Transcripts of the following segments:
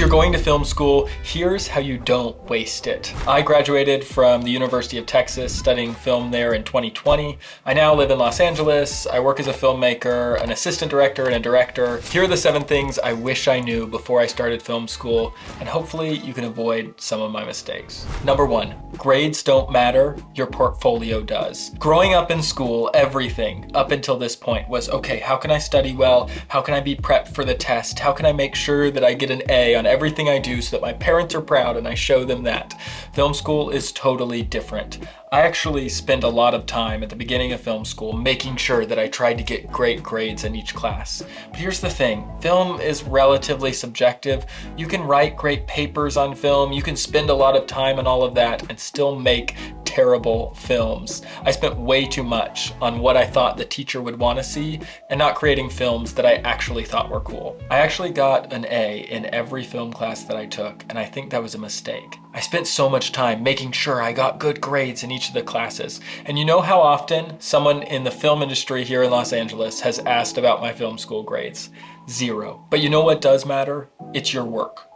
you're going to film school, here's how you don't waste it. I graduated from the University of Texas studying film there in 2020. I now live in Los Angeles. I work as a filmmaker, an assistant director, and a director. Here are the 7 things I wish I knew before I started film school, and hopefully you can avoid some of my mistakes. Number 1, grades don't matter, your portfolio does. Growing up in school, everything up until this point was, okay, how can I study well? How can I be prepped for the test? How can I make sure that I get an A on everything I do so that my parents are proud and I show them that? Film school is totally different. I actually spend a lot of time at the beginning of film school making sure that I tried to get great grades in each class. But here's the thing, film is relatively subjective. You can write great papers on film, you can spend a lot of time on all of that and still make terrible films. I spent way too much on what I thought the teacher would want to see and not creating films that I actually thought were cool. I actually got an A in every film class that I took, and I think that was a mistake. I spent so much time making sure I got good grades in each of the classes. And you know how often someone in the film industry here in Los Angeles has asked about my film school grades? 0. But you know what does matter? It's your work.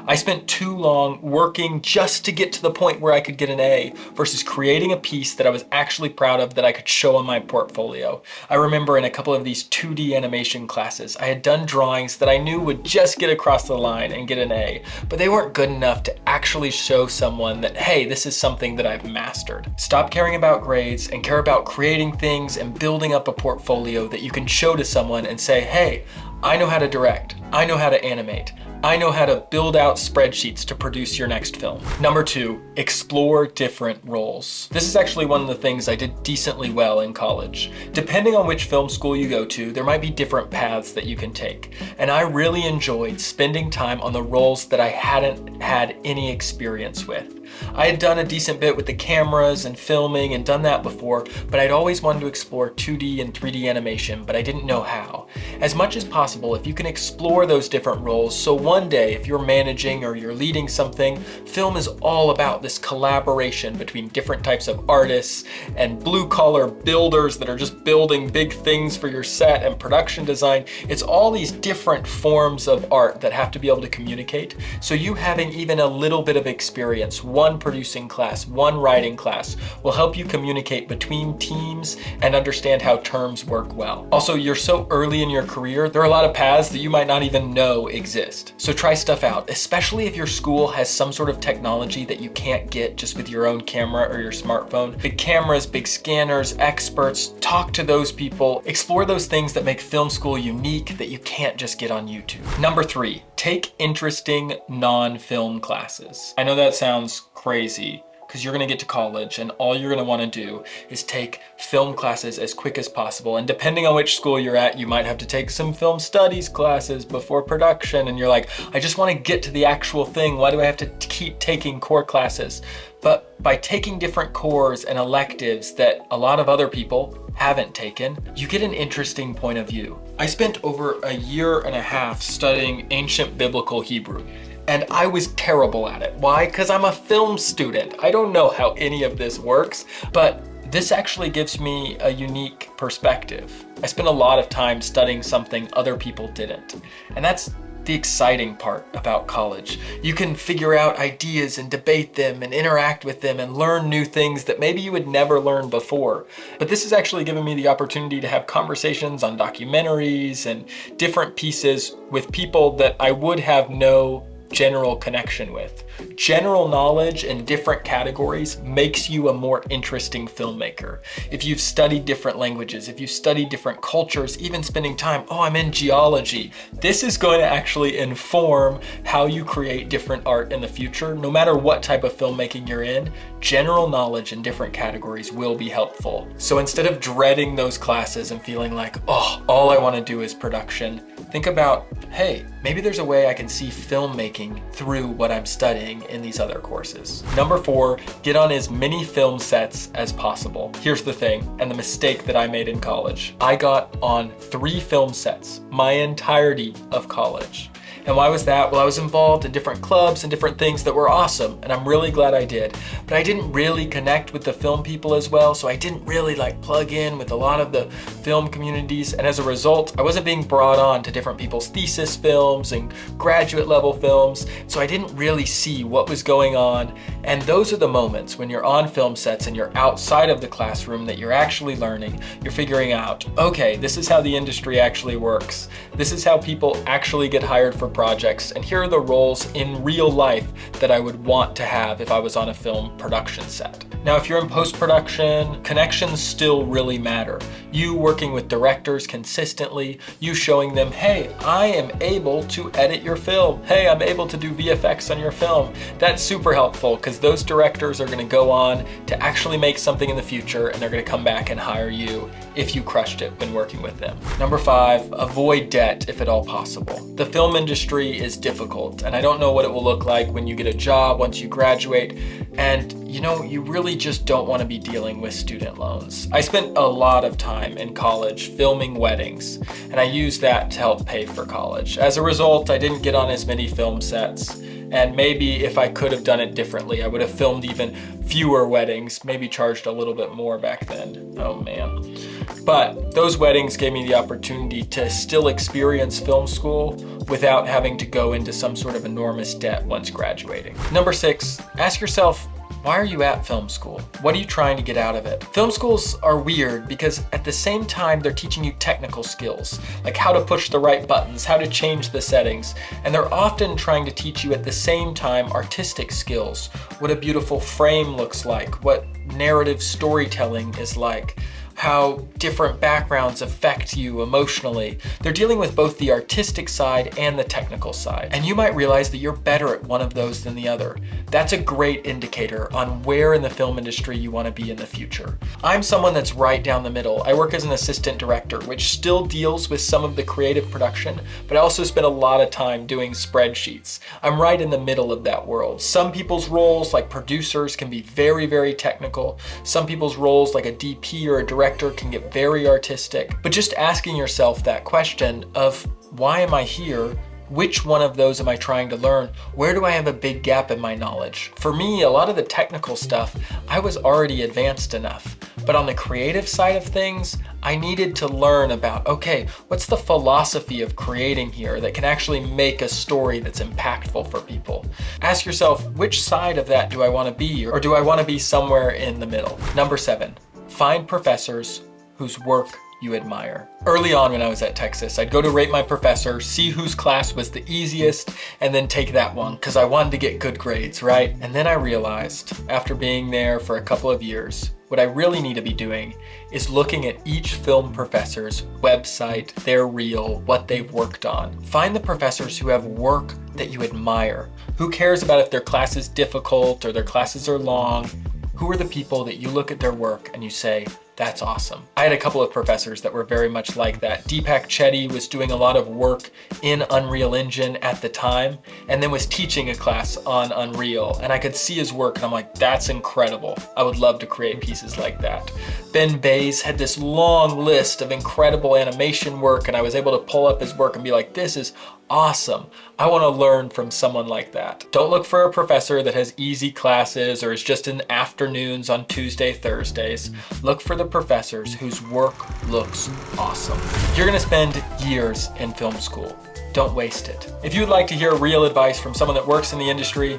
I spent too long working just to get to the point where I could get an A versus creating a piece that I was actually proud of that I could show on my portfolio. I remember in a couple of these 2D animation classes, I had done drawings that I knew would just get across the line and get an A, but they weren't good enough to actually show someone that, hey, this is something that I've mastered. Stop caring about grades and care about creating things and building up a portfolio that you can show to someone and say, hey, I know how to direct, I know how to animate, I know how to build out spreadsheets to produce your next film. Number 2, explore different roles. This is actually one of the things I did decently well in college. Depending on which film school you go to, there might be different paths that you can take. And I really enjoyed spending time on the roles that I hadn't had any experience with. I had done a decent bit with the cameras and filming and done that before, but I'd always wanted to explore 2D and 3D animation, but I didn't know how. As much as possible, if you can explore those different roles, so one day if you're managing or you're leading something, film is all about this collaboration between different types of artists and blue-collar builders that are just building big things for your set and production design. It's all these different forms of art that have to be able to communicate. So you having even a little bit of experience, one producing class, one writing class, will help you communicate between teams and understand how terms work well. Also, you're so early in your career, there are a lot of paths that you might not even know exist. So try stuff out, especially if your school has some sort of technology that you can't get just with your own camera or your smartphone. Big cameras, big scanners, experts, talk to those people, explore those things that make film school unique that you can't just get on YouTube. Number 3, take interesting non-film classes. I know that sounds crazy, because you're gonna get to college and all you're gonna wanna do is take film classes as quick as possible. And depending on which school you're at, you might have to take some film studies classes before production. And you're like, I just wanna get to the actual thing. Why do I have to keep taking core classes? But by taking different cores and electives that a lot of other people haven't taken, you get an interesting point of view. I spent over a year and a half studying ancient biblical Hebrew. And I was terrible at it. Why? Because I'm a film student. I don't know how any of this works, but this actually gives me a unique perspective. I spent a lot of time studying something other people didn't. And that's the exciting part about college. You can figure out ideas and debate them and interact with them and learn new things that maybe you would never learn before. But this has actually given me the opportunity to have conversations on documentaries and different pieces with people that I would have no general connection with. General knowledge in different categories makes you a more interesting filmmaker. If you've studied different languages, if you've studied different cultures, even spending time, oh, I'm in geology, this is going to actually inform how you create different art in the future. No matter what type of filmmaking you're in, general knowledge in different categories will be helpful. So instead of dreading those classes and feeling like, oh, all I want to do is production, think about, hey, maybe there's a way I can see filmmaking through what I'm studying in these other courses. Number 4, get on as many film sets as possible. Here's the thing, and the mistake that I made in college. I got on 3 film sets my entirety of college. And why was that? Well, I was involved in different clubs and different things that were awesome, and I'm really glad I did. But I didn't really connect with the film people as well, so I didn't really plug in with a lot of the film communities, and as a result, I wasn't being brought on to different people's thesis films and graduate level films, so I didn't really see what was going on. And those are the moments when you're on film sets and you're outside of the classroom that you're actually learning. You're figuring out, okay, this is how the industry actually works. This is how people actually get hired for projects, and here are the roles in real life that I would want to have if I was on a film production set. Now, if you're in post-production, connections still really matter. You working with directors consistently, you showing them, hey, I am able to edit your film. Hey, I'm able to do VFX on your film. That's super helpful because those directors are gonna go on to actually make something in the future, and they're gonna come back and hire you if you crushed it when working with them. Number 5, avoid debt if at all possible. The film industry is difficult, and I don't know what it will look like when you get a job once you graduate, and you really just don't want to be dealing with student loans. I spent a lot of time in college filming weddings, and I used that to help pay for college. As a result, I didn't get on as many film sets, and maybe if I could have done it differently, I would have filmed even fewer weddings, maybe charged a little bit more back then. Oh man. But those weddings gave me the opportunity to still experience film school without having to go into some sort of enormous debt once graduating. Number 6, ask yourself, why are you at film school? What are you trying to get out of it? Film schools are weird because at the same time they're teaching you technical skills, like how to push the right buttons, how to change the settings, and they're often trying to teach you at the same time artistic skills, what a beautiful frame looks like, what narrative storytelling is like, how different backgrounds affect you emotionally. They're dealing with both the artistic side and the technical side. And you might realize that you're better at one of those than the other. That's a great indicator on where in the film industry you want to be in the future. I'm someone that's right down the middle. I work as an assistant director, which still deals with some of the creative production, but I also spend a lot of time doing spreadsheets. I'm right in the middle of that world. Some people's roles, like producers, can be very, very technical. Some people's roles, like a DP or a director, can get very artistic. But just asking yourself that question of why am I here? Which one of those am I trying to learn? Where do I have a big gap in my knowledge? For me, a lot of the technical stuff, I was already advanced enough. But on the creative side of things, I needed to learn about, okay, what's the philosophy of creating here that can actually make a story that's impactful for people? Ask yourself, which side of that do I want to be, or do I want to be somewhere in the middle? Number 7, find professors whose work you admire. Early on when I was at Texas, I'd go to rate my professor, see whose class was the easiest, and then take that one because I wanted to get good grades, right? And then I realized, after being there for a couple of years, what I really need to be doing is looking at each film professor's website, their reel, what they've worked on. Find the professors who have work that you admire. Who cares about if their class is difficult or their classes are long? Who are the people that you look at their work and you say, that's awesome? I had a couple of professors that were very much like that. Deepak Chetty was doing a lot of work in Unreal Engine at the time, and then was teaching a class on Unreal, and I could see his work and I'm like, that's incredible. I would love to create pieces like that. Ben Bays had this long list of incredible animation work, and I was able to pull up his work and be like, this is awesome. I want to learn from someone like that. Don't look for a professor that has easy classes or is just in the afternoons on Tuesday, Thursdays. Look for the professors whose work looks awesome. You're going to spend years in film school. Don't waste it. If you'd like to hear real advice from someone that works in the industry,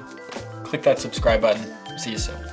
click that subscribe button. See you soon.